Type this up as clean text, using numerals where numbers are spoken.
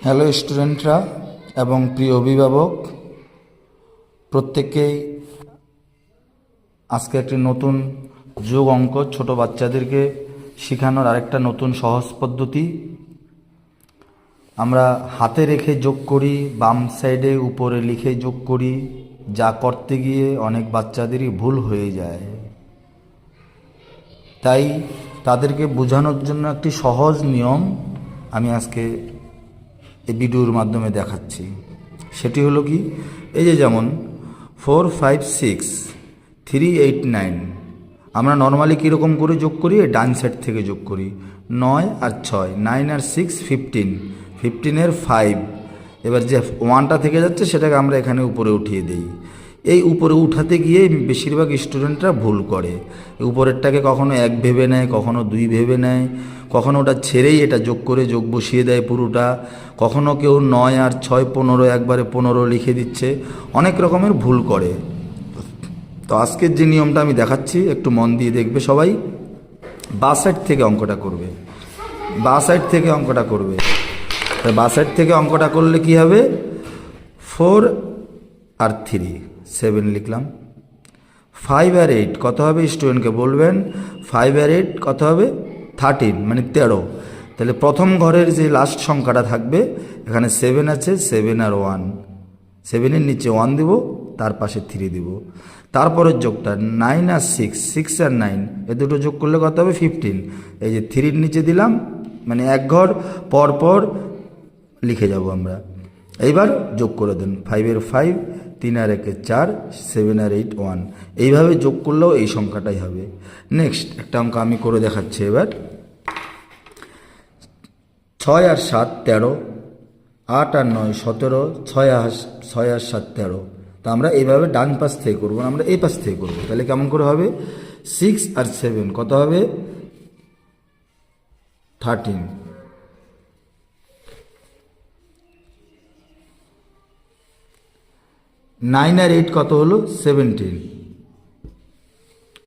Hello স্টুডেন্টরা এবং প্রিয় অভিভাবক প্রত্যেককেই আজকে একটি নতুন যোগ অঙ্ক ছোট বাচ্চাদেরকে শেখানোর আরেকটা নতুন সহজ পদ্ধতি। আমরা হাতে রেখে যোগ করি, বাম সাইডে উপরে লিখে যোগ করি, যা করতে গিয়ে অনেক বাচ্চাদেরই ভুল হয়ে যায়। তাই তাদেরকে বোঝানোর জন্য একটি সহজ নিয়ম আমি আজকে এই ভিডিওর মাধ্যমে দেখাচ্ছি। সেটি হলো কি, এই যে যেমন 4, 5, 6, 3, 8, 9 আমরা নর্মালি কীরকম করে যোগ করি, ডান সাইড থেকে যোগ করি। 9 আর 6, 9 আর 6, 15, 15-এর 5। এবার যে ওয়ানটা থেকে যাচ্ছে সেটাকে আমরা এখানে উপরে উঠিয়ে দিই। এই উপরে উঠাতে গিয়ে বেশিরভাগ স্টুডেন্টরা ভুল করে। উপরেরটাকে কখনো 1 ভেবে নেয়, কখনো 2 ভেবে নেয়, কখনো ওটা ছেড়েই এটা যোগ করে যোগ বসিয়ে দেয় পুরোটা। কখনো কেউ 9 আর 6, 15 একবারে 15 লিখে দিচ্ছে। অনেক রকমের ভুল করে। তো আজকের যে নিয়মটা আমি দেখাচ্ছি একটু মন দিয়ে দেখবে সবাই। বাঁ সাইড থেকে অঙ্কটা করবে, বাঁ সাইড থেকে অঙ্কটা করবে। তা বাঁ সাইড থেকে অঙ্কটা করলে কি হবে, 4 আর 3, 7 লিখলাম। 5 আর 8 কত হবে, স্টুডেন্টকে বলবেন। 5 আর 8 কত হবে, 13, মানে 13। তাহলে প্রথম ঘরের যে লাস্ট সংখ্যাটা থাকবে, এখানে 7 আছে, 7 আর 1, 7-এর নিচে 1 দিব, তার পাশে 3 দিব। তারপরের যোগটা 9 আর 6, 6 আর 9 এ দুটো যোগ করলে কত হবে, 15। এই যে 3-র নিচে দিলাম, মানে এক ঘর পর পর লিখে যাব আমরা। এইবার যোগ করে দেন, 5 এর 5, 3 আর 1 4, 7 আর 8 1। এইভাবে যোগ করলেও এই সংখ্যাটাই হবে। নেক্সট একটা অঙ্ক আমি করে দেখাচ্ছি এবার। 6 আর 7, 13, 8 আর 9, 17, 6 আর 7, 13। তা আমরা এইভাবে ডান পাশ থেকে করবো, আমরা এই পাশ থেকে করবো। তাহলে কেমন করে হবে, 6 আর 7 কত হবে, 13। 9 আর 8 কত হলো, 17।